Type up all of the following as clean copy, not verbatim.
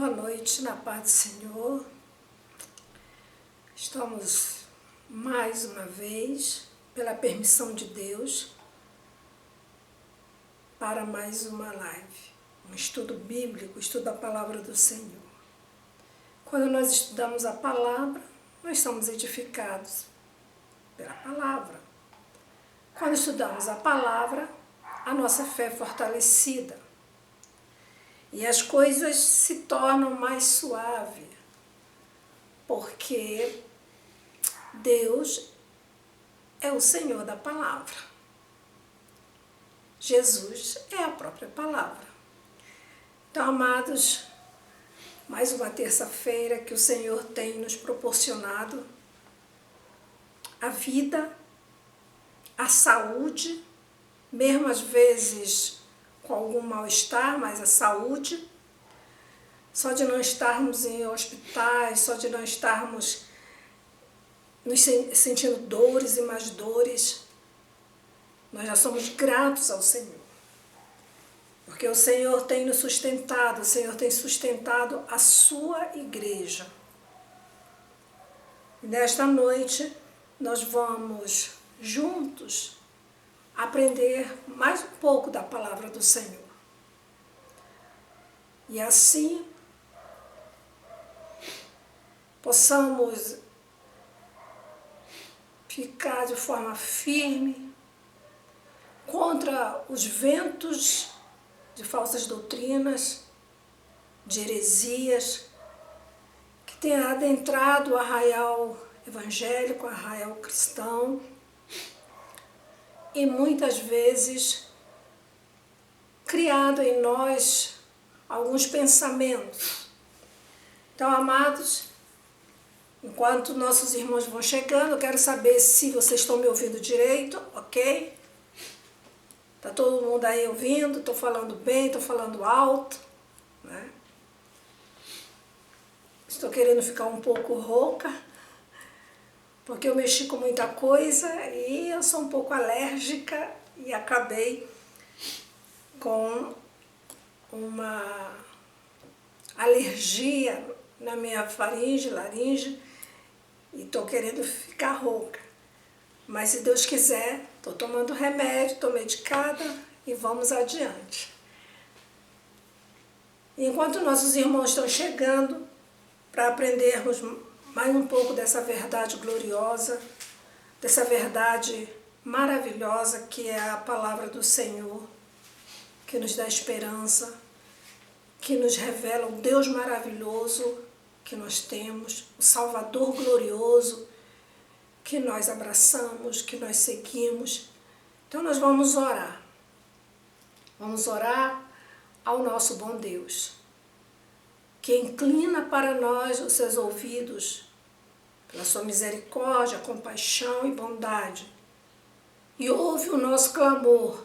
Boa noite, na paz do Senhor. Estamos mais uma vez, pela permissão de Deus, para mais uma live, um estudo bíblico, estudo da palavra do Senhor. Quando nós estudamos a palavra, nós somos edificados pela palavra. Quando estudamos a palavra, a nossa fé é fortalecida. E as coisas se tornam mais suaves, porque Deus é o Senhor da palavra. Jesus é a própria palavra. Então, amados, mais uma terça-feira que o Senhor tem nos proporcionado a vida, a saúde, mesmo às vezes com algum mal-estar, mas a saúde, só de não estarmos em hospitais, só de não estarmos nos sentindo dores e mais dores, nós já somos gratos ao Senhor. Porque o Senhor tem nos sustentado, o Senhor tem sustentado a sua igreja. E nesta noite nós vamos juntos aprender mais um pouco da palavra do Senhor. E assim possamos ficar de forma firme contra os ventos de falsas doutrinas, de heresias, que têm adentrado o arraial evangélico, o arraial cristão, e muitas vezes criado em nós alguns pensamentos. Então, amados, enquanto nossos irmãos vão chegando, eu quero saber se vocês estão me ouvindo direito, ok? Está todo mundo aí ouvindo? Estou falando bem, estou falando alto, né? Estou querendo ficar um pouco rouca, porque eu mexi com muita coisa e eu sou um pouco alérgica e acabei com uma alergia na minha laringe, e estou querendo ficar rouca. Mas se Deus quiser, estou tomando remédio, estou medicada e vamos adiante. Enquanto nossos irmãos estão chegando para aprendermos mais um pouco dessa verdade gloriosa, dessa verdade maravilhosa que é a palavra do Senhor, que nos dá esperança, que nos revela o Deus maravilhoso que nós temos, o Salvador glorioso que nós abraçamos, que nós seguimos. Então nós vamos orar. Vamos orar ao nosso bom Deus, que inclina para nós os seus ouvidos, pela sua misericórdia, compaixão e bondade, e ouve o nosso clamor,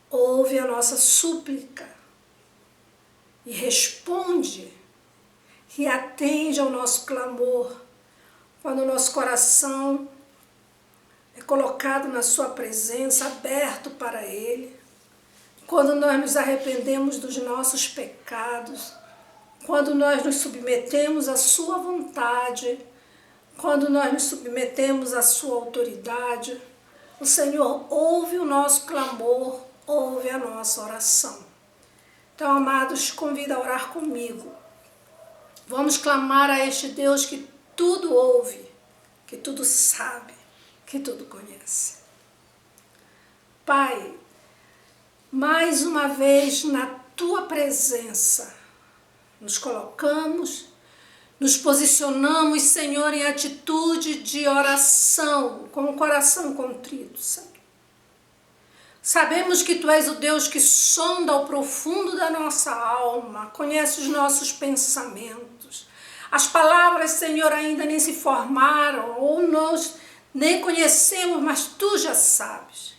ouve a nossa súplica, e responde, e atende ao nosso clamor, quando o nosso coração é colocado na sua presença, aberto para Ele, quando nós nos arrependemos dos nossos pecados, quando nós nos submetemos à sua vontade, quando nós nos submetemos à sua autoridade, o Senhor ouve o nosso clamor, ouve a nossa oração. Então, amados, convido a orar comigo. Vamos clamar a este Deus que tudo ouve, que tudo sabe, que tudo conhece. Pai, mais uma vez na Tua presença, nos colocamos, nos posicionamos, Senhor, em atitude de oração, com o coração contrito, Senhor. Sabemos que Tu és o Deus que sonda o profundo da nossa alma, conhece os nossos pensamentos. As palavras, Senhor, ainda nem se formaram, ou nós nem conhecemos, mas Tu já sabes.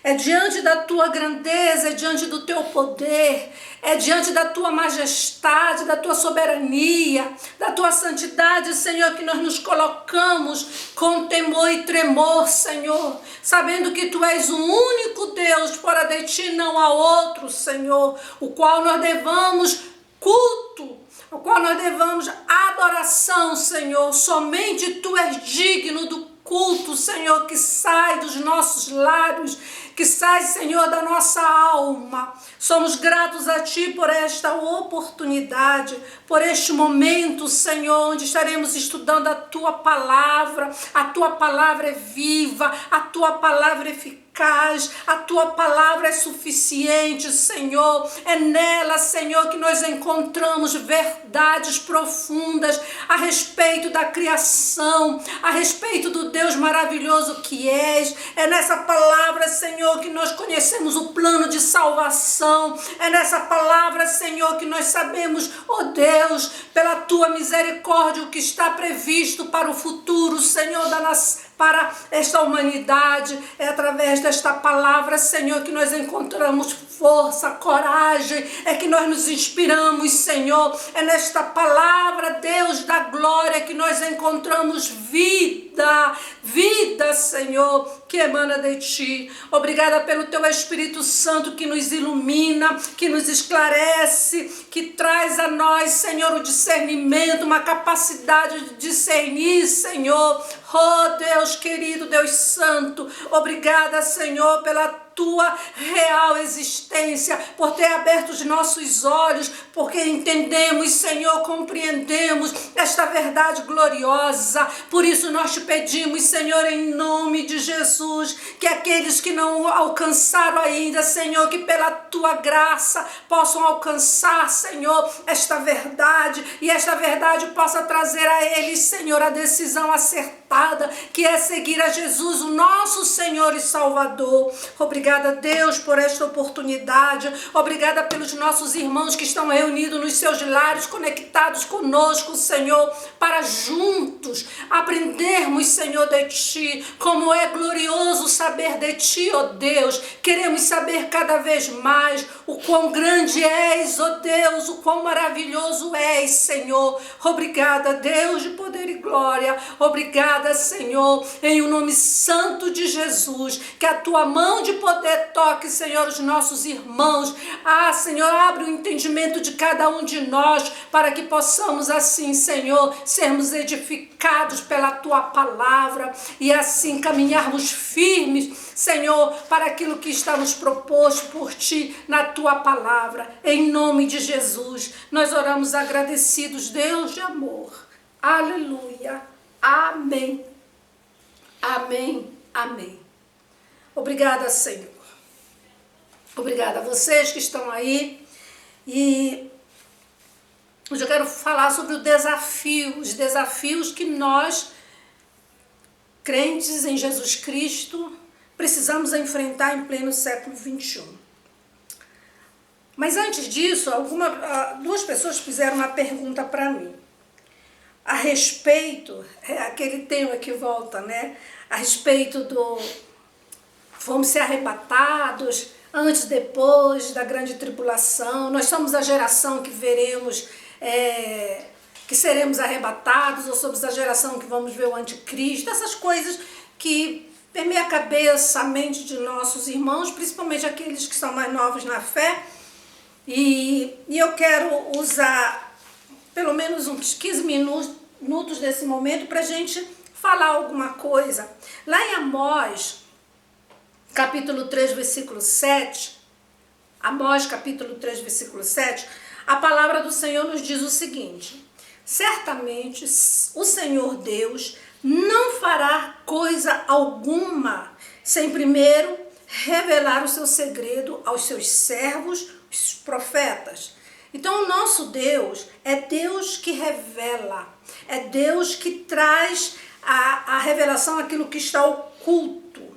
É diante da Tua grandeza, é diante do Teu poder, é diante da Tua majestade, da Tua soberania, da Tua santidade, Senhor, que nós nos colocamos com temor e tremor, Senhor, sabendo que Tu és o único Deus, fora de Ti não há outro, Senhor, o qual nós devamos culto, ao qual nós devamos adoração, Senhor. Somente Tu és digno do culto, Senhor, que sai dos nossos lábios, que sai, Senhor, da nossa alma. Somos gratos a Ti por esta oportunidade, por este momento, Senhor, onde estaremos estudando a Tua palavra. A Tua palavra é viva, a Tua palavra é eficaz, a Tua palavra é suficiente, Senhor. É nela, Senhor, que nós encontramos verdades profundas a respeito da criação, a respeito do Deus maravilhoso que és. É nessa palavra, Senhor, que nós conhecemos o plano de salvação. É nessa palavra, Senhor, que nós sabemos, ó Deus, pela Tua misericórdia, o que está previsto para o futuro, Senhor, para esta humanidade. É através desta palavra, Senhor, que nós encontramos força, coragem, é que nós nos inspiramos, Senhor. É nesta palavra, Deus da glória, que nós encontramos vida, Senhor, que emana de Ti. Obrigada pelo Teu Espírito Santo que nos ilumina, que nos esclarece, que traz a nós, Senhor, o discernimento, uma capacidade de discernir, Senhor. Oh, Deus querido, Deus santo, obrigada, Senhor, pela Tua real existência, por ter aberto os nossos olhos, porque entendemos, Senhor, compreendemos esta verdade gloriosa. Por isso nós Te pedimos, Senhor, em nome de Jesus, que aqueles que não alcançaram ainda, Senhor, que pela Tua graça possam alcançar, Senhor, esta verdade, e esta verdade possa trazer a eles, Senhor, a decisão acertada, que é seguir a Jesus, o nosso Senhor e Salvador. Obrigada, Deus, por esta oportunidade. Obrigada pelos nossos irmãos que estão reunidos nos seus lares, conectados conosco, Senhor, para juntos aprendermos, Senhor, de Ti, como é glorioso saber de Ti, ó Deus. Queremos saber cada vez mais o quão grande és, ó Deus, o quão maravilhoso és, Senhor. Obrigada, Deus de poder e glória. Obrigada, Senhor, em o nome santo de Jesus, que a Tua mão de poder toque, Senhor, os nossos irmãos. Senhor, abre o entendimento de cada um de nós, para que possamos assim, Senhor, sermos edificados pela Tua palavra e assim caminharmos firmes, Senhor, para aquilo que está nos proposto por Ti na Tua palavra. Em nome de Jesus, nós oramos agradecidos, Deus de amor. Aleluia. Amém. Amém. Amém. Obrigada, Senhor. Obrigada a vocês que estão aí. E hoje eu quero falar sobre o desafio, os desafios que nós, crentes em Jesus Cristo, precisamos enfrentar em pleno século XXI. Mas antes disso, duas pessoas fizeram uma pergunta para mim. A respeito, aquele tema que volta, né? A respeito do vamos ser arrebatados antes, depois da grande tribulação. Nós somos a geração que veremos, que seremos arrebatados, ou somos a geração que vamos ver o anticristo. Essas coisas que permeiam a cabeça, a mente de nossos irmãos, principalmente aqueles que são mais novos na fé. E eu quero usar pelo menos uns 15 minutos desse momento para a gente falar alguma coisa. Lá em Amós, capítulo 3, versículo 7, Amós, capítulo 3, versículo 7, a palavra do Senhor nos diz o seguinte: certamente o Senhor Deus não fará coisa alguma sem primeiro revelar o seu segredo aos seus servos, os profetas. Então o nosso Deus é Deus que revela, é Deus que traz a revelação aquilo que está oculto.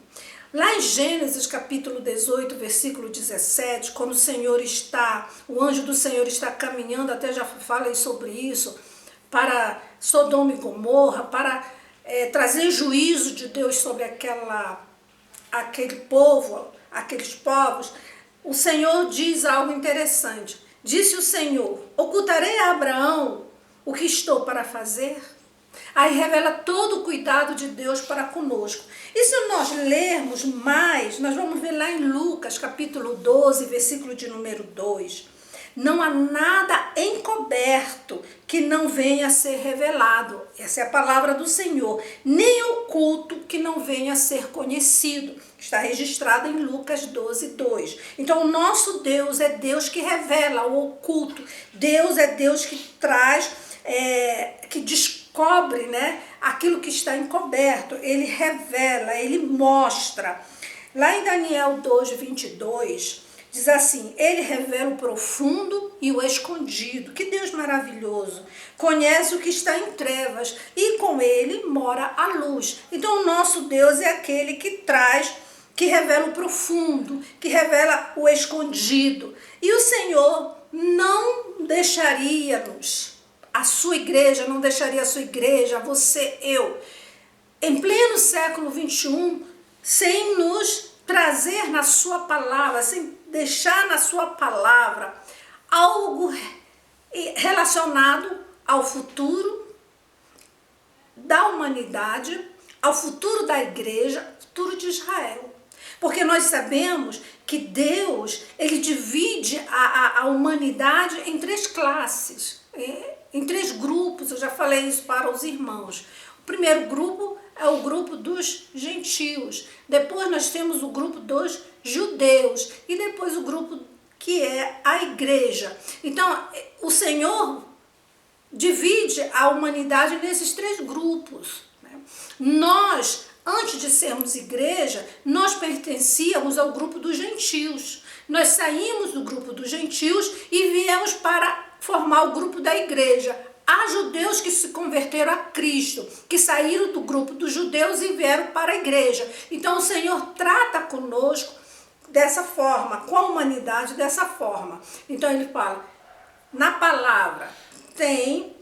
Lá em Gênesis capítulo 18, versículo 17, quando o anjo do Senhor está caminhando, até já falei sobre isso, para Sodoma e Gomorra, para trazer juízo de Deus sobre aquele povo, aqueles povos, o Senhor diz algo interessante. Disse o Senhor: ocultarei a Abraão o que estou para fazer? Aí revela todo o cuidado de Deus para conosco. E se nós lermos mais, nós vamos ver lá em Lucas, capítulo 12, versículo de número 2. Não há nada encoberto que não venha a ser revelado. Essa é a palavra do Senhor. Nem oculto que não venha a ser conhecido. Está registrado em Lucas 12:2. Então, o nosso Deus é Deus que revela o oculto. Deus é Deus que traz, que descobre, né, aquilo que está encoberto. Ele revela, ele mostra. Lá em Daniel 2:22, diz assim: ele revela o profundo e o escondido. Que Deus maravilhoso! Conhece o que está em trevas e com ele mora a luz. Então o nosso Deus é aquele que traz, que revela o profundo, que revela o escondido. E o Senhor não deixaria-nos, a sua igreja, não deixaria a sua igreja, você, eu, em pleno século 21, sem nos trazer na sua palavra, sem deixar na sua palavra algo relacionado ao futuro da humanidade, ao futuro da igreja, futuro de Israel. Porque nós sabemos que Deus, ele divide a humanidade em 3 classes, em 3 grupos. Eu já falei isso para os irmãos. O primeiro grupo é o grupo dos gentios, depois nós temos o grupo dos judeus e depois o grupo que é a igreja. Então, o Senhor divide a humanidade nesses 3 grupos, né? Nós, antes de sermos igreja, nós pertencíamos ao grupo dos gentios. Nós saímos do grupo dos gentios e viemos para formar o grupo da igreja. Há judeus que se converteram a Cristo, que saíram do grupo dos judeus e vieram para a igreja. Então o Senhor trata conosco dessa forma, com a humanidade dessa forma. Então ele fala, na palavra tem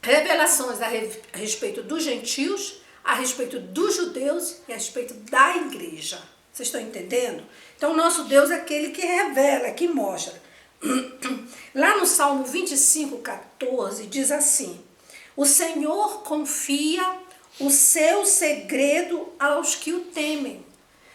revelações a respeito dos gentios, a respeito dos judeus e a respeito da igreja. Vocês estão entendendo? Então o nosso Deus é aquele que revela, que mostra. Lá no Salmo 25:14 diz assim: o Senhor confia o seu segredo aos que o temem.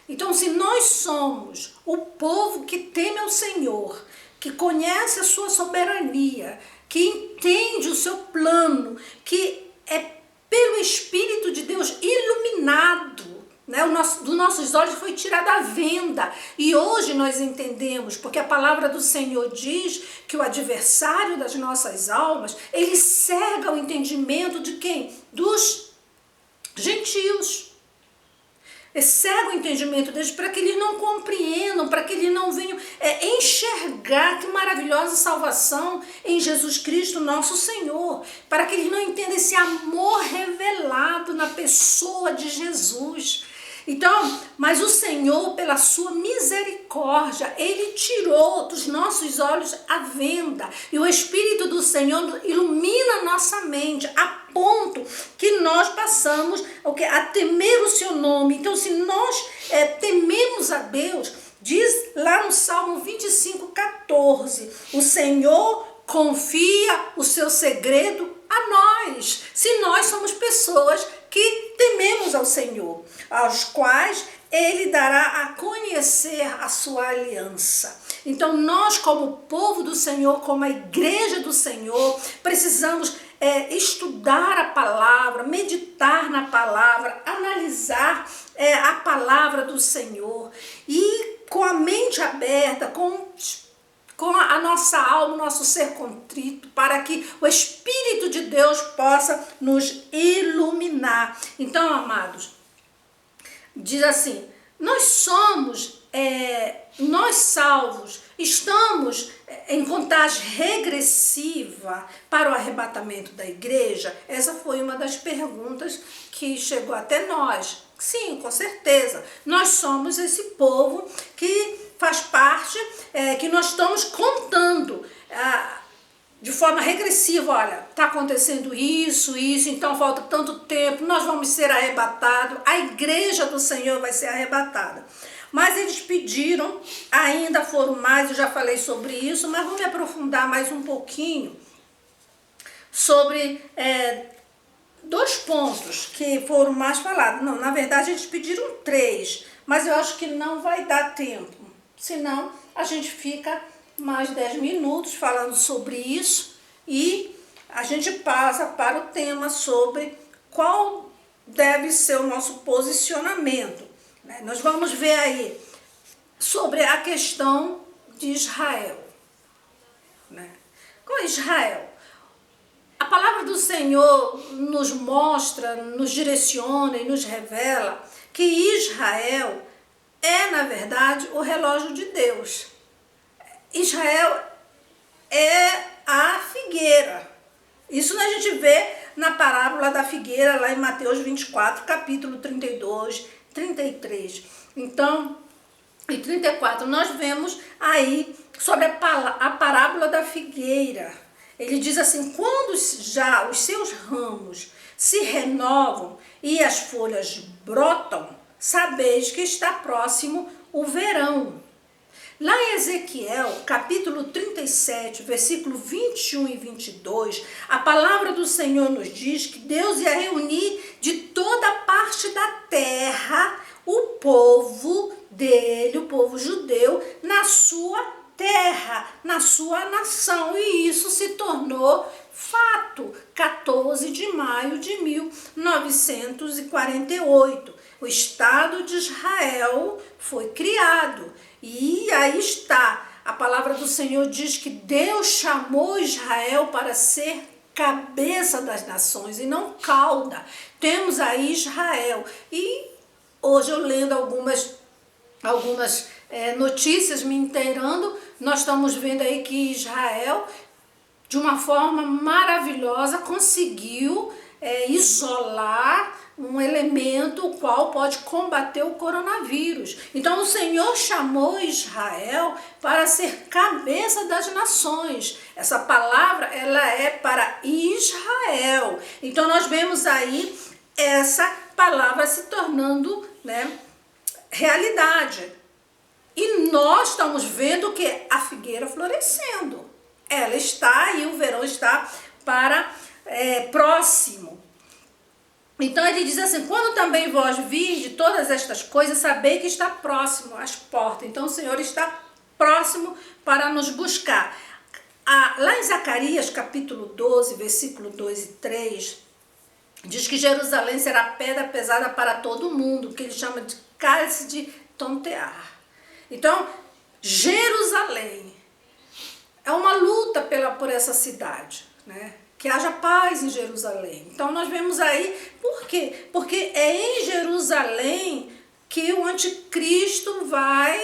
Então, se nós somos o povo que teme ao Senhor, que conhece a sua soberania, que entende o seu plano, que é pelo Espírito de Deus iluminado, né? Dos nossos olhos foi tirada a venda. E hoje nós entendemos, porque a palavra do Senhor diz que o adversário das nossas almas, ele cega o entendimento de quem? Dos gentios. Ele cega o entendimento deles para que eles não compreendam, para que eles não venham enxergar que maravilhosa salvação em Jesus Cristo, nosso Senhor. Para que eles não entendam esse amor revelado na pessoa de Jesus. Então, mas o Senhor, pela sua misericórdia, ele tirou dos nossos olhos a venda. E o Espírito do Senhor ilumina nossa mente, a ponto que nós passamos a temer o seu nome. Então, se nós tememos a Deus, diz lá no Salmo 25:14, o Senhor confia o seu segredo a nós. Se nós somos pessoas que tememos ao Senhor, aos quais ele dará a conhecer a sua aliança. Então nós, como povo do Senhor, como a igreja do Senhor, precisamos estudar a palavra, meditar na palavra, analisar a palavra do Senhor e com a mente aberta, com a nossa alma, o nosso ser contrito, para que o Espírito de Deus possa nos iluminar. Então, amados, diz assim, nós somos, nós salvos, estamos em contagem regressiva para o arrebatamento da igreja? Essa foi uma das perguntas que chegou até nós. Sim, com certeza, nós somos esse povo que faz parte, que nós estamos contando de forma regressiva. Olha, está acontecendo isso, então falta tanto tempo, nós vamos ser arrebatados, a igreja do Senhor vai ser arrebatada. Mas eles pediram, ainda foram mais, eu já falei sobre isso, mas vou me aprofundar mais um pouquinho sobre 2 pontos que foram mais falados. Não, na verdade eles pediram 3, mas eu acho que não vai dar tempo. Senão, a gente fica mais 10 minutos falando sobre isso e a gente passa para o tema sobre qual deve ser o nosso posicionamento. Nós vamos ver aí sobre a questão de Israel. Com Israel, a palavra do Senhor nos mostra, nos direciona e nos revela que Israel é, na verdade, o relógio de Deus. Israel é a figueira. Isso a gente vê na parábola da figueira, lá em Mateus 24, capítulo 32, 33. Então, e 34, nós vemos aí sobre a parábola da figueira. Ele diz assim: quando já os seus ramos se renovam e as folhas brotam, sabeis que está próximo o verão. Lá em Ezequiel, capítulo 37, versículo 21 e 22, a palavra do Senhor nos diz que Deus ia reunir de toda parte da terra o povo dele, o povo judeu, na sua terra, na sua nação. E isso se tornou fato, 14 de maio de 1948. O Estado de Israel foi criado. E aí está, a palavra do Senhor diz que Deus chamou Israel para ser cabeça das nações e não cauda. Temos aí Israel. E hoje eu lendo algumas notícias, me inteirando, nós estamos vendo aí que Israel, de uma forma maravilhosa, conseguiu isolar um elemento o qual pode combater o coronavírus. Então o Senhor chamou Israel para ser cabeça das nações. Essa palavra, ela é para Israel. Então nós vemos aí essa palavra se tornando, realidade. E nós estamos vendo que a figueira florescendo. Ela está e o verão está para próximo. Então ele diz assim: quando também vós virdes todas estas coisas, sabei que está próximo às portas. Então o Senhor está próximo para nos buscar. Lá em Zacarias capítulo 12, versículo 2 e 3, diz que Jerusalém será pedra pesada para todo mundo, que ele chama de cálice de tontear. Então, Jerusalém é uma luta por essa cidade, que haja paz em Jerusalém. Então nós vemos aí, por quê? Porque é em Jerusalém que o anticristo vai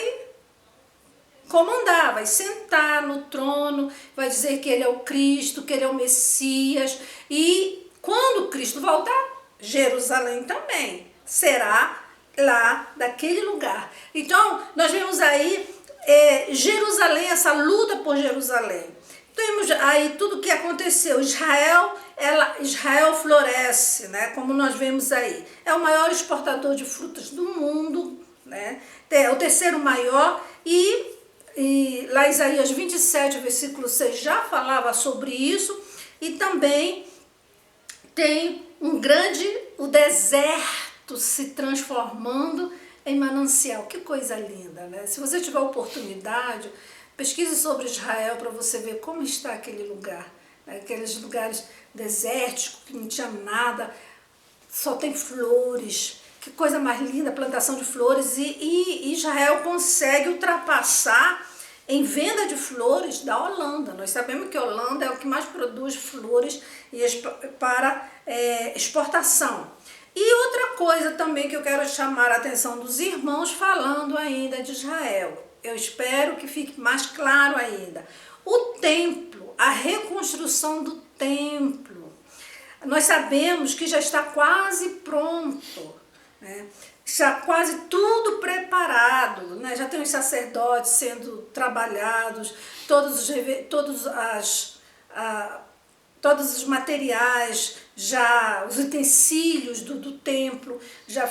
comandar, vai sentar no trono, vai dizer que ele é o Cristo, que ele é o Messias. E quando Cristo voltar, Jerusalém também será lá daquele lugar. Então nós vemos aí Jerusalém, essa luta por Jerusalém. Temos aí tudo o que aconteceu. Israel floresce, como nós vemos aí. É o maior exportador de frutas do mundo, É o terceiro maior. E lá Isaías 27, versículo 6, já falava sobre isso. E também tem o deserto se transformando em manancial. Que coisa linda, Se você tiver oportunidade, pesquise sobre Israel para você ver como está aquele lugar. Aqueles lugares desérticos, que não tinha nada, só tem flores. Que coisa mais linda, plantação de flores. E Israel consegue ultrapassar em venda de flores da Holanda. Nós sabemos que a Holanda é o que mais produz flores para exportação. E outra coisa também que eu quero chamar a atenção dos irmãos falando ainda de Israel. Eu espero que fique mais claro ainda. O templo, a reconstrução do templo. Nós sabemos que já está quase pronto, Já quase tudo preparado, Já tem os sacerdotes sendo trabalhados, todos os materiais, os utensílios do templo, já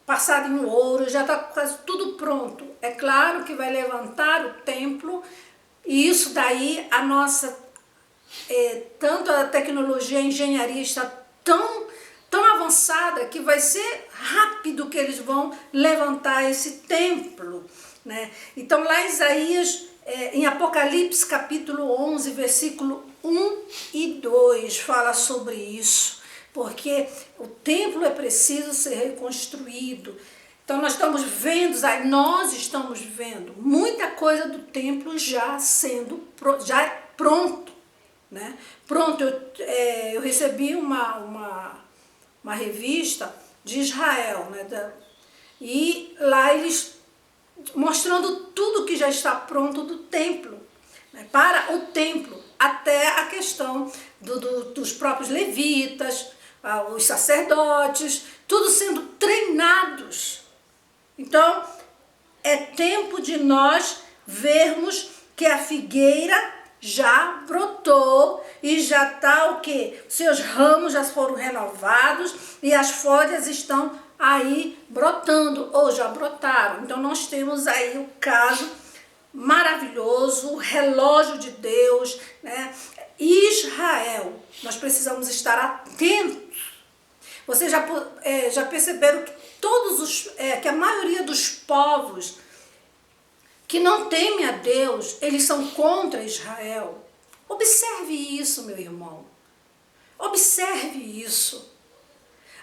passado em ouro, já está quase tudo pronto. É claro que vai levantar o templo e isso daí tanto a tecnologia, a engenharia está tão avançada que vai ser rápido que eles vão levantar esse templo, Então lá em Isaías em Apocalipse capítulo 11, versículo 1 e 2, fala sobre isso, porque o templo é preciso ser reconstruído. Então nós estamos vendo muita coisa do templo já pronto, né? Pronto, eu recebi uma revista de Israel, né? E lá eles mostrando tudo que já está pronto do templo, né? Para o templo, até a questão dos próprios levitas, os sacerdotes, tudo sendo treinados. Então, é tempo de nós vermos que a figueira já brotou e já está o quê? Seus ramos já foram renovados e as folhas estão aí brotando, ou já brotaram. Então, nós temos aí o caso maravilhoso, o relógio de Deus, né? Israel, nós precisamos estar atentos. Vocês já perceberam que que a maioria dos povos que não temem a Deus, eles são contra Israel? Observe isso, meu irmão. Observe isso.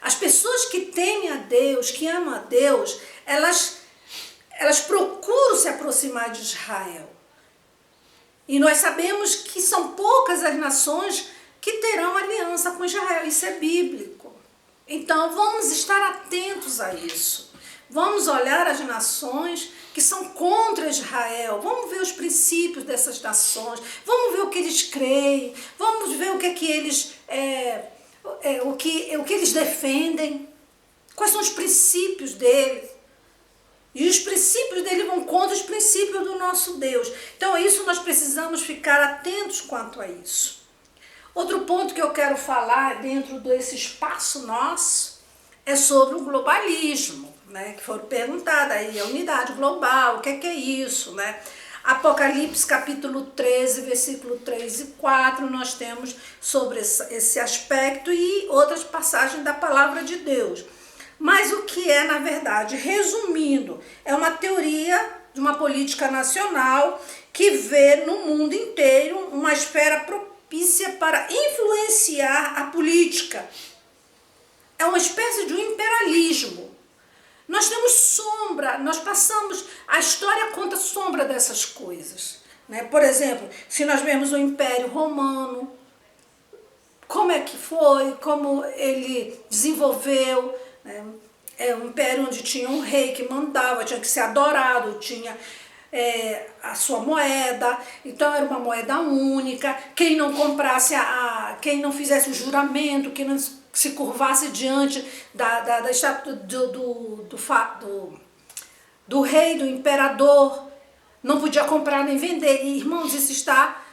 As pessoas que temem a Deus, que amam a Deus, elas procuram se aproximar de Israel. E nós sabemos que são poucas as nações que terão aliança com Israel. Isso é bíblico. Então, vamos estar atentos a isso. Vamos olhar as nações que são contra Israel. Vamos ver os princípios dessas nações. Vamos ver o que eles creem. Vamos ver o que eles, o que eles defendem. Quais são os princípios deles. E os princípios dele vão contra os princípios do nosso Deus. Então, isso nós precisamos ficar atentos quanto a isso. Outro ponto que eu quero falar dentro desse espaço nosso é sobre o globalismo, né? Que foi perguntado aí, a unidade global, o que é isso, né? Apocalipse capítulo 13, versículo 3 e 4, nós temos sobre esse aspecto e outras passagens da palavra de Deus. Mas o que é, na verdade, resumindo, é uma teoria de uma política nacional que vê no mundo inteiro uma esfera propícia para influenciar a política. É uma espécie de um imperialismo. Nós temos sombra, nós passamos, a história conta sombra dessas coisas, né? Por exemplo, se nós vemos o Império Romano, como é que foi, como ele desenvolveu, né? É um império onde tinha um rei que mandava, tinha que ser adorado, tinha a sua moeda, então era uma moeda única. Quem não comprasse, quem não fizesse o juramento, quem não se curvasse diante da estátua do rei, do imperador, não podia comprar nem vender. E, irmãos, isso está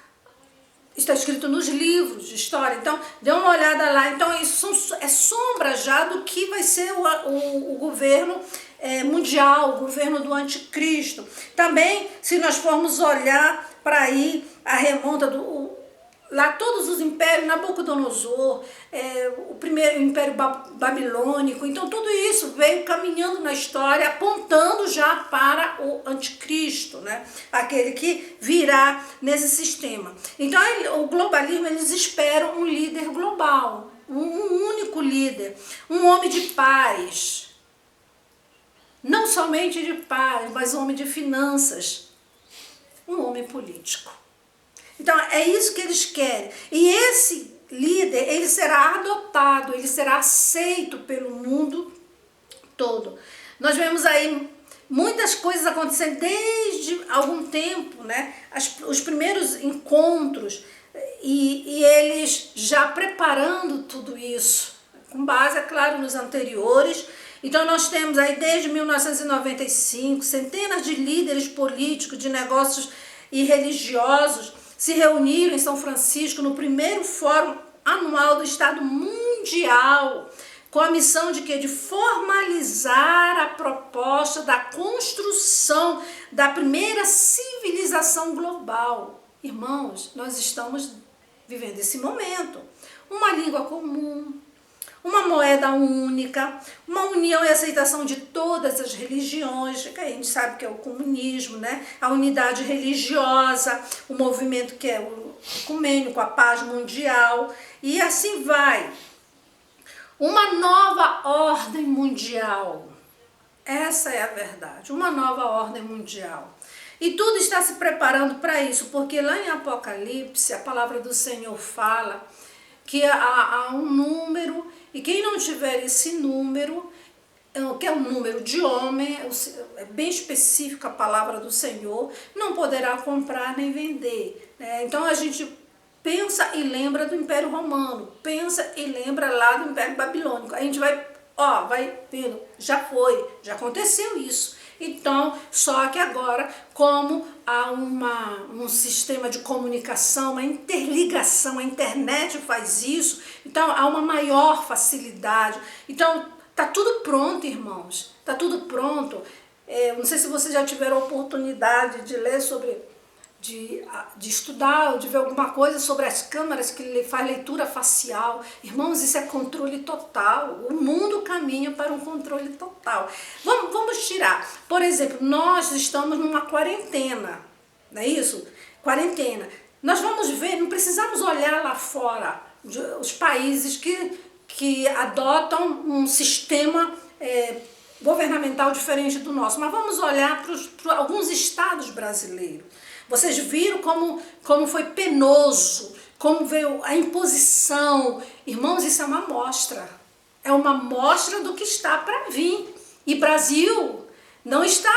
escrito nos livros de história. Então, dê uma olhada lá. Então, isso é sombra já do que vai ser o governo mundial, o governo do anticristo. Também, se nós formos olhar para aí a remonta lá todos os impérios, Nabucodonosor, o primeiro império babilônico, então tudo isso veio caminhando na história, apontando já para o anticristo, né? Aquele que virá nesse sistema. Então o globalismo, eles esperam um líder global, um único líder, um homem de paz. Não somente de paz, mas um homem de finanças, um homem político. Então, é isso que eles querem. E esse líder, ele será adotado, ele será aceito pelo mundo todo. Nós vemos aí muitas coisas acontecendo desde algum tempo, né? Os primeiros encontros e eles já preparando tudo isso, com base, é claro, nos anteriores. Então nós temos aí desde 1995 centenas de líderes políticos, de negócios e religiosos se reuniram em São Francisco no primeiro Fórum Anual do Estado Mundial, com a missão de quê? De formalizar a proposta da construção da primeira civilização global. Irmãos, nós estamos vivendo esse momento. Uma língua comum, uma moeda única, uma união e aceitação de todas as religiões, que a gente sabe que é o comunismo, né? A unidade religiosa, o movimento que é o ecumênico, a paz mundial, e assim vai. Uma nova ordem mundial. Essa é a verdade, uma nova ordem mundial. E tudo está se preparando para isso, porque lá em Apocalipse, a palavra do Senhor fala que há um número, e quem não tiver esse número, que é um número de homem, é bem específica a palavra do Senhor, não poderá comprar nem vender, né? Então a gente pensa e lembra do Império Romano, pensa e lembra lá do Império Babilônico. A gente vai vendo, já aconteceu isso. Então, só que agora, como há um sistema de comunicação, uma interligação, a internet faz isso, então há uma maior facilidade. Então, tá tudo pronto, irmãos, tá tudo pronto. Não sei se vocês já tiveram a oportunidade de ler de estudar ou de ver alguma coisa sobre as câmeras que faz leitura facial. Irmãos, isso é controle total. O mundo caminha para um controle total. Vamos tirar. Por exemplo, nós estamos numa quarentena, não é isso? Quarentena. Nós vamos ver, não precisamos olhar lá fora, os países que adotam um sistema governamental diferente do nosso, mas vamos olhar para alguns estados brasileiros. Vocês viram como foi penoso, como veio a imposição. Irmãos, isso é uma amostra. É uma amostra do que está para vir. E Brasil não está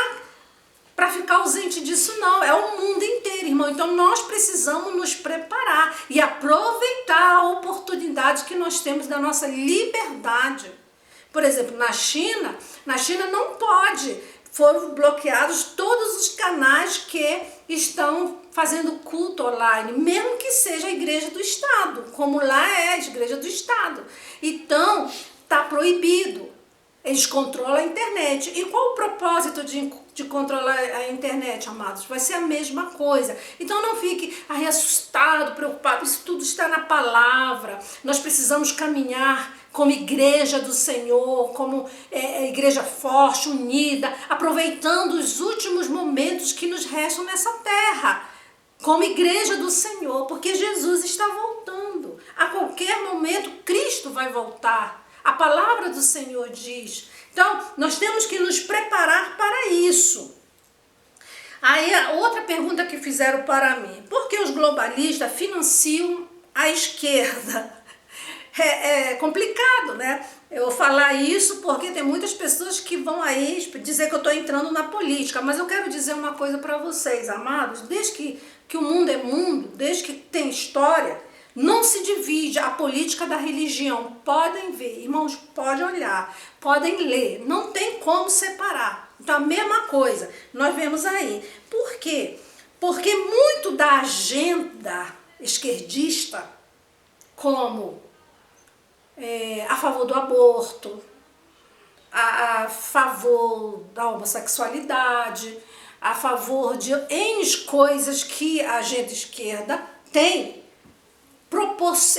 para ficar ausente disso, não. É o mundo inteiro, irmão. Então nós precisamos nos preparar e aproveitar a oportunidade que nós temos da nossa liberdade. Por exemplo, na China não pode. Foram bloqueados todos os canais que estão fazendo culto online, mesmo que seja a igreja do Estado, como lá é a igreja do Estado. Então, está proibido. Eles controlam a internet. E qual o propósito de controlar a internet, amados? Vai ser a mesma coisa. Então não fique assustado, preocupado. Isso tudo está na palavra. Nós precisamos caminhar como igreja do Senhor, como igreja forte, unida, aproveitando os últimos momentos que nos restam nessa terra, como igreja do Senhor, porque Jesus está voltando. A qualquer momento, Cristo vai voltar. A palavra do Senhor diz. Então, nós temos que nos preparar para isso. Aí, a outra pergunta que fizeram para mim: por que os globalistas financiam a esquerda? É complicado, né? Eu vou falar isso porque tem muitas pessoas que vão aí dizer que eu estou entrando na política, mas eu quero dizer uma coisa para vocês, amados. Desde que o mundo é mundo, desde que tem história, não se divide a política da religião. Podem ver, irmãos, podem olhar, podem ler, não tem como separar. Então a mesma coisa, nós vemos aí. Por quê? Porque muito da agenda esquerdista, como a favor do aborto, a favor da homossexualidade, a favor de N coisas que a agenda esquerda tem,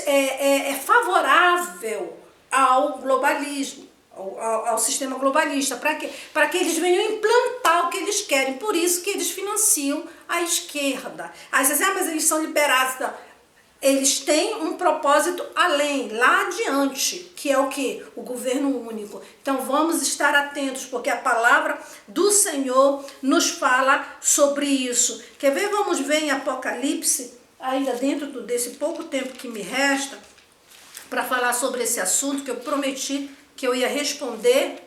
é favorável ao globalismo, ao sistema globalista, para que eles venham implantar o que eles querem. Por isso que eles financiam a esquerda. Aí você diz, mas eles são liberados. Não. Eles têm um propósito além, lá adiante, que é o quê? O governo único. Então vamos estar atentos, porque a palavra do Senhor nos fala sobre isso. Quer ver? Vamos ver em Apocalipse, ainda dentro desse pouco tempo que me resta, para falar sobre esse assunto que eu prometi que eu ia responder,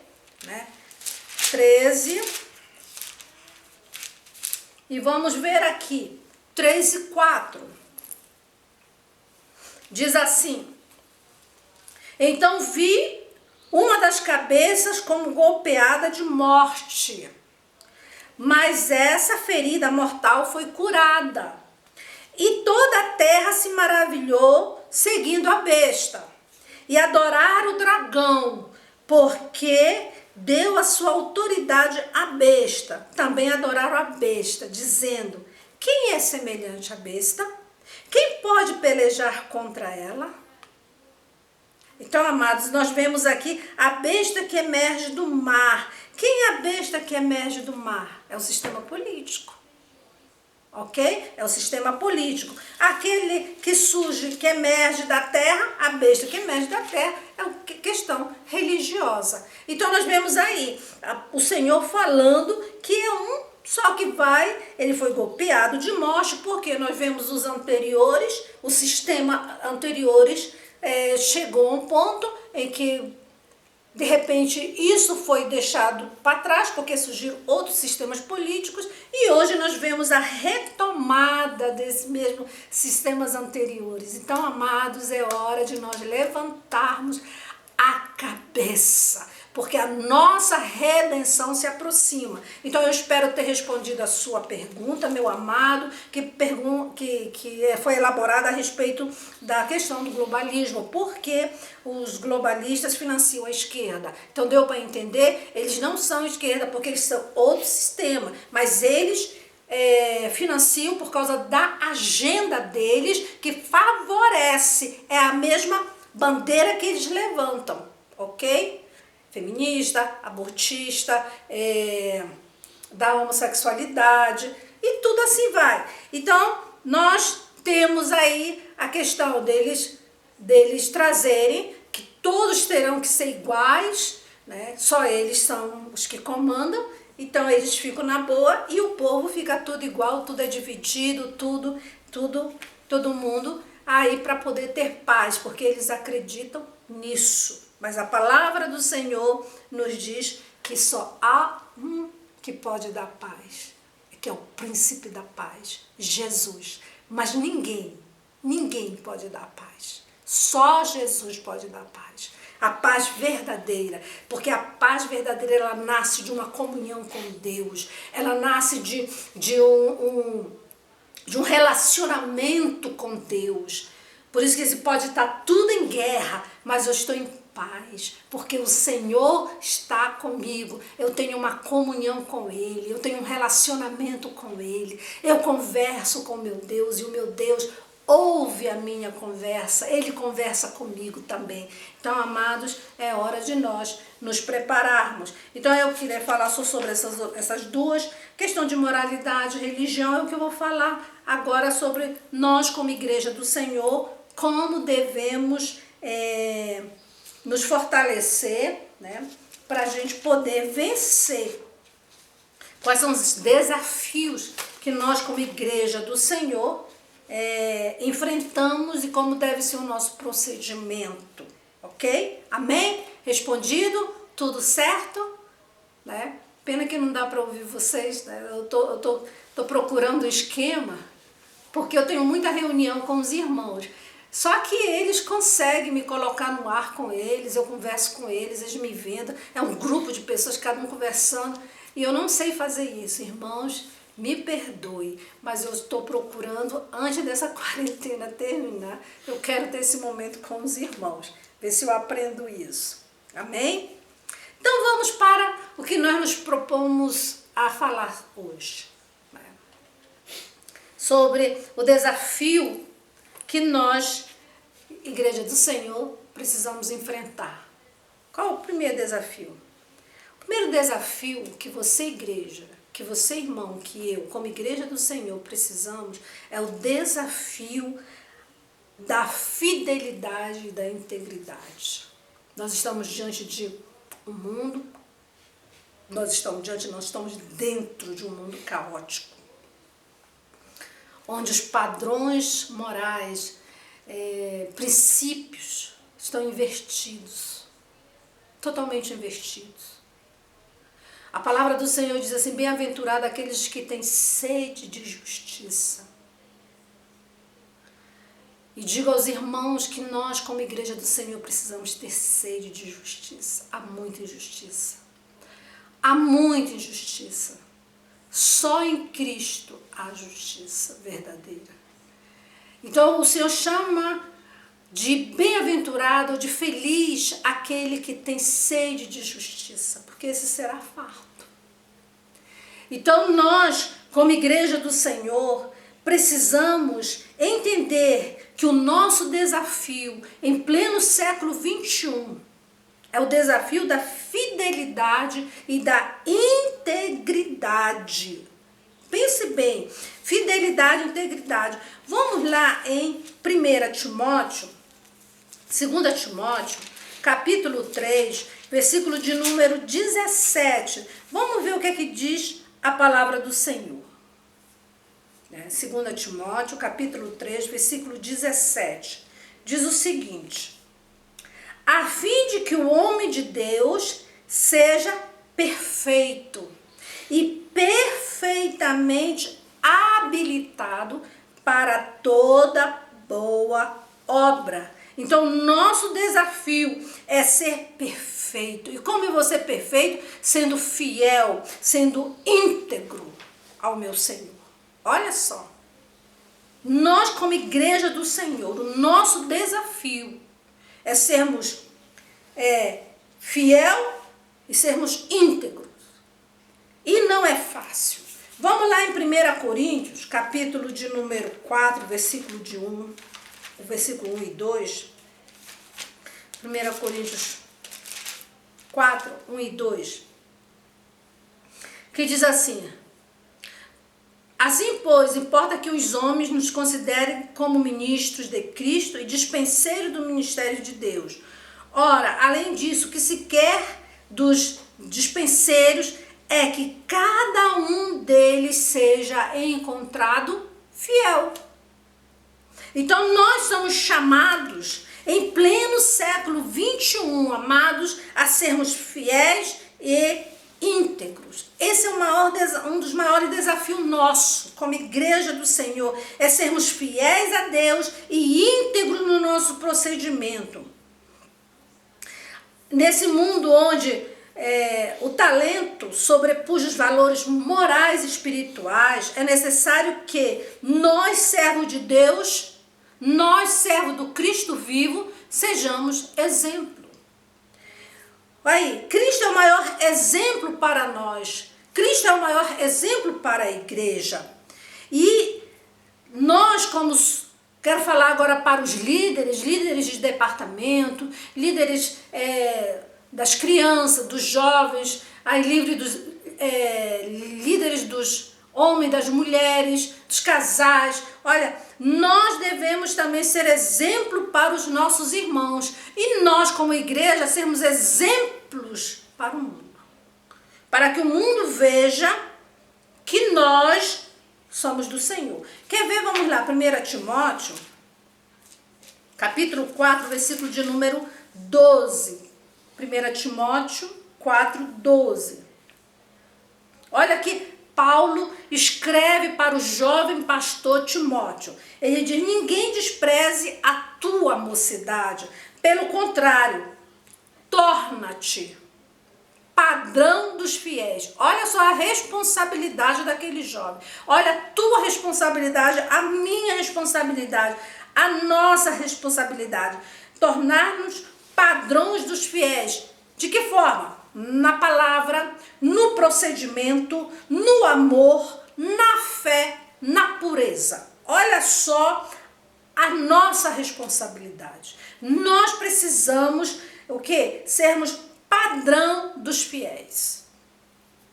né? 13. E vamos ver aqui, 3 e 4. Diz assim: então vi uma das cabeças como golpeada de morte, mas essa ferida mortal foi curada. E toda a terra se maravilhou seguindo a besta e adoraram o dragão, porque deu a sua autoridade à besta. Também adoraram a besta, dizendo: quem é semelhante à besta? Quem pode pelejar contra ela? Então, amados, nós vemos aqui a besta que emerge do mar. Quem é a besta que emerge do mar? É o sistema político. Ok? É o sistema político. Aquele que surge, que emerge da terra, a besta que emerge da terra, é uma questão religiosa. Então nós vemos aí o Senhor falando que é um só que ele foi golpeado de morte, porque nós vemos os anteriores, o sistema anteriores chegou a um ponto em que de repente, isso foi deixado para trás, porque surgiram outros sistemas políticos, e hoje nós vemos a retomada desses mesmos sistemas anteriores. Então, amados, é hora de nós levantarmos a cabeça, porque a nossa redenção se aproxima. Então, eu espero ter respondido a sua pergunta, meu amado, que foi elaborada a respeito da questão do globalismo. Por que os globalistas financiam a esquerda? Então, deu para entender? Eles não são esquerda, porque eles são outro sistema, mas eles financiam por causa da agenda deles, que favorece, é a mesma bandeira que eles levantam, ok? Feminista, abortista, da homossexualidade e tudo assim vai. Então, nós temos aí a questão deles trazerem que todos terão que ser iguais, né? Só eles são os que comandam, então eles ficam na boa e o povo fica tudo igual, tudo é dividido, todo mundo aí para poder ter paz, porque eles acreditam nisso. Mas a palavra do Senhor nos diz que só há um que pode dar paz, que é o príncipe da paz, Jesus. Mas ninguém pode dar paz. Só Jesus pode dar paz. A paz verdadeira, porque a paz verdadeira ela nasce de uma comunhão com Deus, ela nasce de um relacionamento com Deus. Por isso que pode estar tudo em guerra, mas eu estou em paz, porque o Senhor está comigo, eu tenho uma comunhão com Ele, eu tenho um relacionamento com Ele, eu converso com meu Deus e o meu Deus ouve a minha conversa, Ele conversa comigo também. Então, amados, é hora de nós nos prepararmos. Então, eu queria falar só sobre essas duas, questão de moralidade, religião, é o que eu vou falar agora sobre nós como igreja do Senhor, como devemos nos fortalecer, né, para a gente poder vencer. Quais são os desafios que nós como igreja do Senhor enfrentamos e como deve ser o nosso procedimento, ok? Amém? Respondido? Tudo certo? Né? Pena que não dá para ouvir vocês, né? Eu tô procurando um esquema, porque eu tenho muita reunião com os irmãos. Só que eles conseguem me colocar no ar com eles, eu converso com eles, eles me vendam. É um grupo de pessoas, cada um conversando, e eu não sei fazer isso, irmãos. Me perdoe, mas eu estou procurando, antes dessa quarentena terminar, eu quero ter esse momento com os irmãos, ver se eu aprendo isso. Amém? Então vamos para o que nós nos propomos a falar hoje, né? Sobre o desafio que nós, Igreja do Senhor, precisamos enfrentar. Qual é o primeiro desafio? O primeiro desafio que você, igreja, que você, irmão, que eu, como igreja do Senhor, precisamos, é o desafio da fidelidade e da integridade. Nós estamos diante de um mundo, nós estamos dentro de um mundo caótico, onde os padrões morais, princípios estão invertidos, totalmente invertidos. A palavra do Senhor diz assim, bem-aventurado aqueles que têm sede de justiça. E digo aos irmãos que nós, como igreja do Senhor, precisamos ter sede de justiça. Há muita injustiça. Há muita injustiça. Só em Cristo há justiça verdadeira. Então o Senhor chama de bem-aventurado, de feliz, aquele que tem sede de justiça, porque esse será farto. Então nós, como igreja do Senhor, precisamos entender que o nosso desafio em pleno século XXI é o desafio da fidelidade e da integridade. Pense bem, fidelidade e integridade. Vamos lá em 1 Timóteo, 2 Timóteo, capítulo 3, versículo de número 17. Vamos ver o que é que diz a palavra do Senhor. 2 Timóteo, capítulo 3, versículo 17. Diz o seguinte: a fim de que o homem de Deus seja perfeito e perfeitamente habilitado para toda boa obra. Então, nosso desafio é ser perfeito. E como eu vou ser perfeito? Sendo fiel, sendo íntegro ao meu Senhor. Olha só. Nós, como igreja do Senhor, o nosso desafio é sermos fiel e sermos íntegros. E não é fácil. Vamos lá em 1 Coríntios, capítulo de número 4, versículo de 1, o versículo 1 e 2. 1 Coríntios 4, 1 e 2. Que diz assim: assim, pois, importa que os homens nos considerem como ministros de Cristo e dispenseiros do ministério de Deus. Ora, além disso, o que se quer dos dispenseiros é que cada um deles seja encontrado fiel. Então, nós somos chamados, em pleno século XXI, amados, a sermos fiéis e íntegros. Esse é um dos maiores desafios nossos, como igreja do Senhor, é sermos fiéis a Deus e íntegros no nosso procedimento. Nesse mundo onde o talento sobrepuja os valores morais e espirituais, é necessário que nós, servos de Deus, nós, servos do Cristo vivo, sejamos exemplo. Aí, Cristo é o maior exemplo para nós. Cristo é o maior exemplo para a igreja. E nós, quero falar agora para os líderes de departamento, líderes das crianças, dos jovens, líderes dos homens, das mulheres, dos casais. Olha, nós devemos também ser exemplo para os nossos irmãos. E nós, como igreja, sermos exemplos para o mundo. Para que o mundo veja que nós somos do Senhor. Quer ver? Vamos lá, 1 Timóteo, capítulo 4, versículo de número 12. 1 Timóteo 4, 12. Olha aqui, Paulo escreve para o jovem pastor Timóteo. Ele diz: ninguém despreze a tua mocidade. Pelo contrário, torna-te padrão dos fiéis. Olha só a responsabilidade daquele jovem. Olha a tua responsabilidade, a minha responsabilidade, a nossa responsabilidade. Tornar-nos padrões dos fiéis. De que forma? Na palavra, no procedimento, no amor, na fé, na pureza. Olha só a nossa responsabilidade. Nós precisamos o quê? Sermos padrão dos fiéis.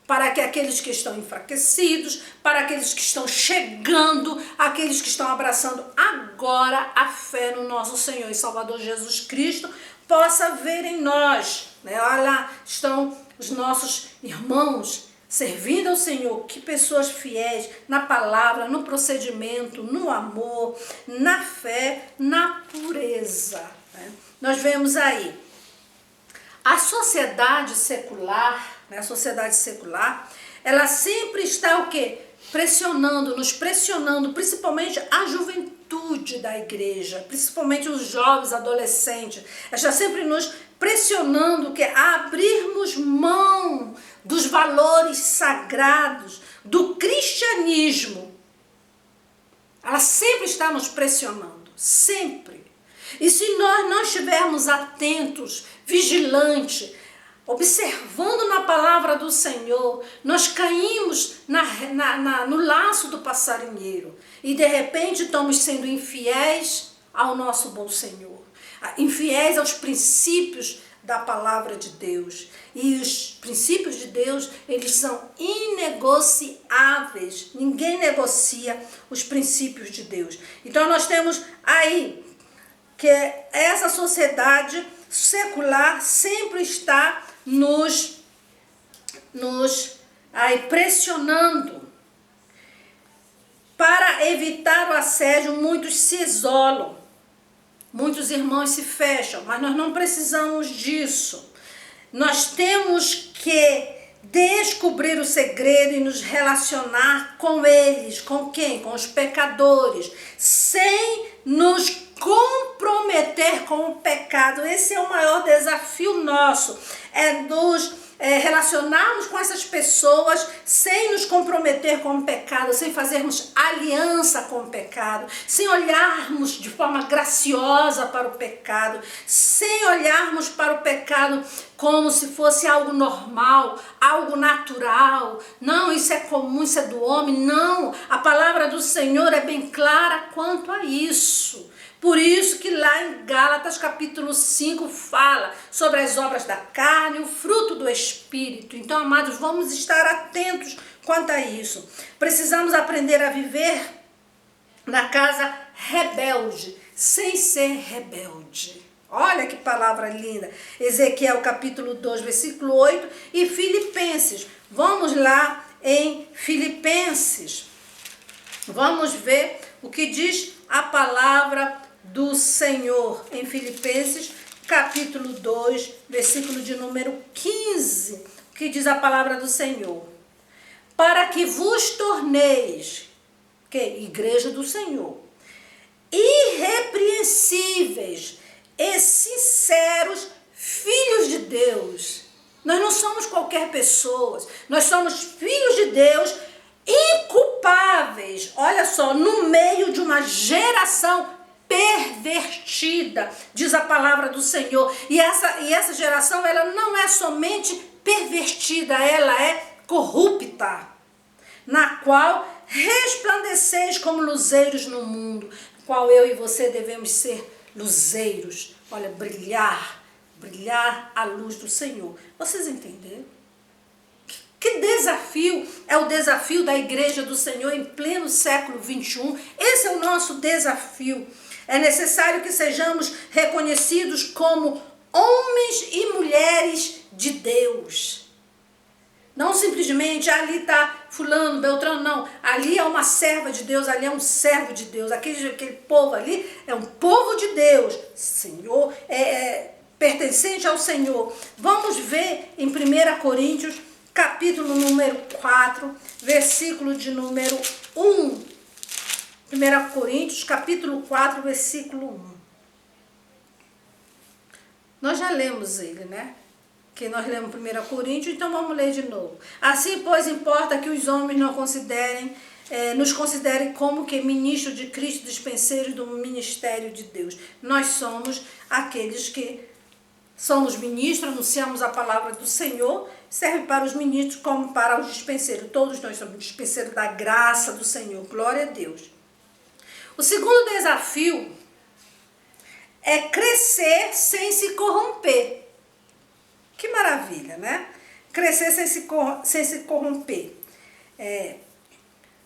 Para que aqueles que estão enfraquecidos, para aqueles que estão chegando, aqueles que estão abraçando agora a fé no nosso Senhor e Salvador Jesus Cristo, possa ver em nós, né? Olha lá, estão os nossos irmãos servindo ao Senhor, que pessoas fiéis na palavra, no procedimento, no amor, na fé, na pureza, né? Nós vemos aí a sociedade secular, né? A sociedade secular, ela sempre está o quê? Nos pressionando, principalmente a juventude da igreja, principalmente os jovens, adolescentes. Ela está sempre nos pressionando a abrirmos mão dos valores sagrados, do cristianismo. Ela sempre está nos pressionando, sempre. E se nós não estivermos atentos, vigilantes, observando na palavra do Senhor, nós caímos no laço do passarinheiro e de repente estamos sendo infiéis ao nosso bom Senhor, infiéis aos princípios da palavra de Deus. E os princípios de Deus, eles são inegociáveis. Ninguém negocia os princípios de Deus. Então nós temos aí que essa sociedade secular sempre está nos aí pressionando. Para evitar o assédio, muitos se isolam. Muitos irmãos se fecham, mas nós não precisamos disso. Nós temos que descobrir o segredo e nos relacionar com eles. Com quem? Com os pecadores, sem nos comprometer com o pecado. Esse é o maior desafio nosso, é nos relacionarmos com essas pessoas sem nos comprometer com o pecado, sem fazermos aliança com o pecado, sem olharmos de forma graciosa para o pecado, sem olharmos para o pecado como se fosse algo normal, algo natural. Não, isso é comum, isso é do homem. Não, a palavra do Senhor é bem clara quanto a isso. Por isso que lá em Gálatas capítulo 5 fala sobre as obras da carne, o fruto do Espírito. Então, amados, vamos estar atentos quanto a isso. Precisamos aprender a viver na casa rebelde, sem ser rebelde. Olha que palavra linda. Ezequiel capítulo 2, versículo 8 e Filipenses. Vamos lá em Filipenses. Vamos ver o que diz a palavra do Senhor em Filipenses, capítulo 2, versículo de número 15, que diz a palavra do Senhor. Para que vos torneis, que igreja do Senhor, irrepreensíveis e sinceros filhos de Deus. Nós não somos qualquer pessoa, nós somos filhos de Deus, inculpáveis, olha só, no meio de uma geração pervertida, diz a palavra do Senhor. E essa geração, ela não é somente pervertida, ela é corrupta, na qual resplandeceis como luzeiros no mundo, no qual eu e você devemos ser luzeiros. Olha, brilhar a luz do Senhor. Vocês entenderam? Que desafio é o desafio da igreja do Senhor em pleno século 21? Esse é o nosso desafio. É necessário que sejamos reconhecidos como homens e mulheres de Deus. Não simplesmente ali está fulano, beltrano, não. Ali é uma serva de Deus, ali é um servo de Deus. Aquele povo ali é um povo de Deus. Senhor, pertencente ao Senhor. Vamos ver em 1 Coríntios, capítulo número 4, versículo de número 1. 1 Coríntios, capítulo 4, versículo 1. Nós já lemos ele, né? Que nós lemos 1 Coríntios, então vamos ler de novo. Assim, pois, importa que os homens não nos considerem como que ministros de Cristo, dispenseiros do ministério de Deus. Nós somos aqueles que somos ministros, anunciamos a palavra do Senhor, serve para os ministros como para os dispenseiros. Todos nós somos dispenseiros da graça do Senhor. Glória a Deus. O segundo desafio é crescer sem se corromper. Que maravilha, né? Crescer sem se corromper.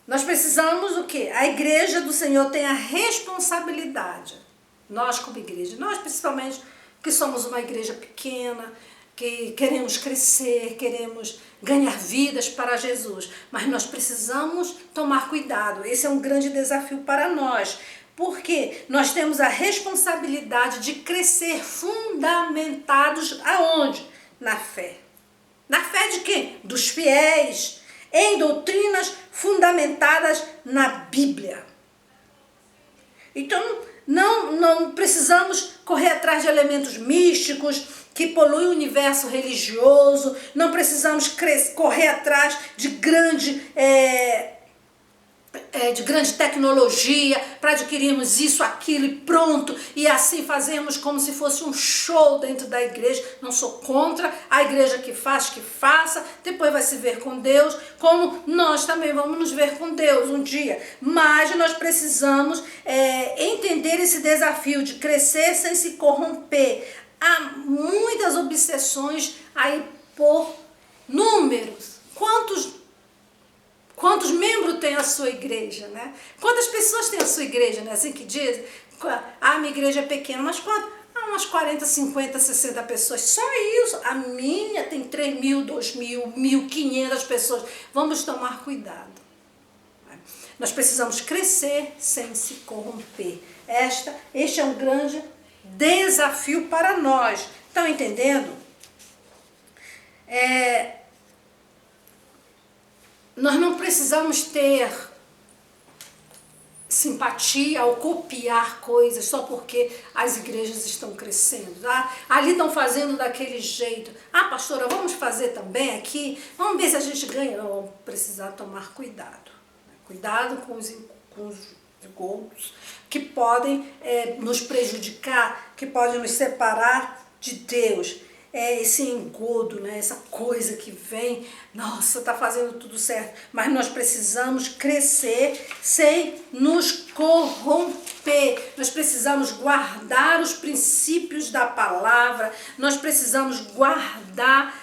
Nós precisamos o quê? A igreja do Senhor tem a responsabilidade. Nós como igreja, nós principalmente que somos uma igreja pequena, que queremos crescer, queremos ganhar vidas para Jesus, mas nós precisamos tomar cuidado. Esse é um grande desafio para nós, porque nós temos a responsabilidade de crescer fundamentados aonde? Na fé. Na fé de quem? Dos fiéis, em doutrinas fundamentadas na Bíblia. Então, não precisamos correr atrás de elementos místicos que poluem o universo religioso, não precisamos correr atrás de grandes de grande tecnologia para adquirirmos isso, aquilo e pronto, e assim fazermos como se fosse um show dentro da igreja. Não sou contra a igreja que faz, que faça, depois vai se ver com Deus, como nós também vamos nos ver com Deus um dia. Mas nós precisamos entender esse desafio de crescer sem se corromper. Há muitas obsessões aí por números. Quantos membros tem a sua igreja, né? Quantas pessoas tem a sua igreja, né? Assim que diz, minha igreja é pequena, mas quanto? Umas 40, 50, 60 pessoas, só isso. A minha tem 3.000, 2.000, 1.500 pessoas. Vamos tomar cuidado. Nós precisamos crescer sem se corromper. Este é um grande desafio para nós. Estão entendendo? Nós não precisamos ter simpatia ou copiar coisas só porque as igrejas estão crescendo. Tá? Ali estão fazendo daquele jeito. Pastora, vamos fazer também aqui? Vamos ver se a gente ganha. Não, vamos precisar tomar cuidado. Cuidado com os engodos que podem nos prejudicar, que podem nos separar de Deus. Esse engodo, né? Essa coisa que vem, nossa, tá fazendo tudo certo, mas nós precisamos crescer sem nos corromper. Nós precisamos guardar os princípios da palavra, nós precisamos guardar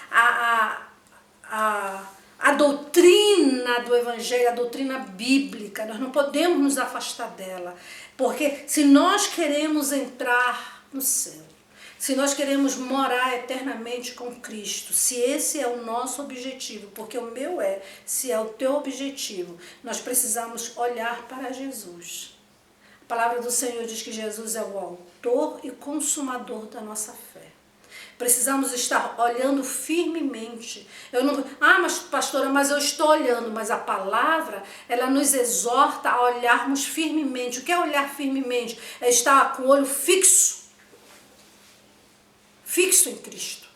a doutrina do evangelho, a doutrina bíblica. Nós não podemos nos afastar dela, porque se nós queremos entrar no céu, se nós queremos morar eternamente com Cristo, se esse é o nosso objetivo, porque o meu se é o teu objetivo, nós precisamos olhar para Jesus. A palavra do Senhor diz que Jesus é o autor e consumador da nossa fé. Precisamos estar olhando firmemente. Mas pastora, mas eu estou olhando. Mas a palavra, ela nos exorta a olharmos firmemente. O que é olhar firmemente? É estar com o olho fixo em Cristo.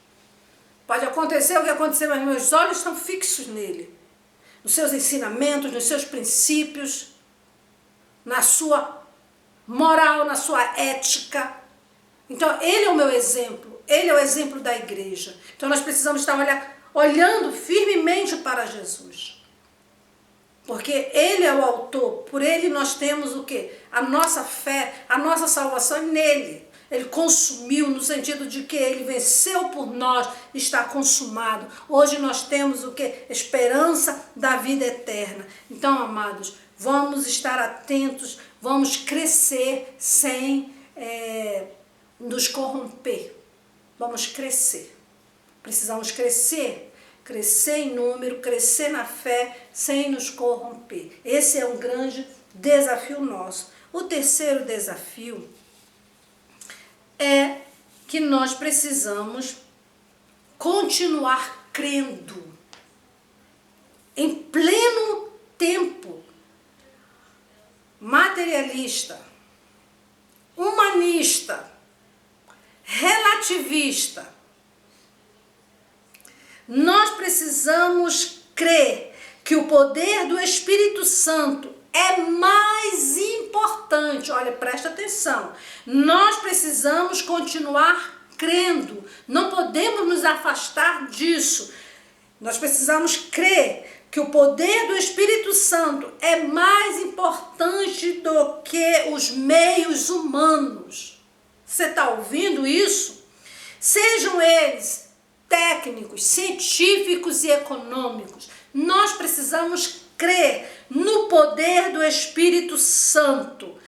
Pode acontecer o que acontecer, mas meus olhos estão fixos nele. Nos seus ensinamentos, nos seus princípios, na sua moral, na sua ética. Então, ele é o meu exemplo. Ele é o exemplo da igreja. Então, nós precisamos estar olhando firmemente para Jesus. Porque ele é o autor. Por ele nós temos o quê? A nossa fé, a nossa salvação é nele. Ele consumiu no sentido de que ele venceu por nós, está consumado. Hoje nós temos o quê? Esperança da vida eterna. Então, amados, vamos estar atentos, vamos crescer sem nos corromper. Vamos crescer. Precisamos crescer. Crescer em número, crescer na fé, sem nos corromper. Esse é um grande desafio nosso. O terceiro desafio é que nós precisamos continuar crendo em pleno tempo materialista, humanista, relativista. Nós precisamos crer que o poder do Espírito Santo é mais importante. Olha, presta atenção. Nós precisamos continuar crendo. Não podemos nos afastar disso. Nós precisamos crer que o poder do Espírito Santo é mais importante do que os meios humanos. Você está ouvindo isso? Sejam eles técnicos, científicos e econômicos. Nós precisamos crer no poder do Espírito Santo.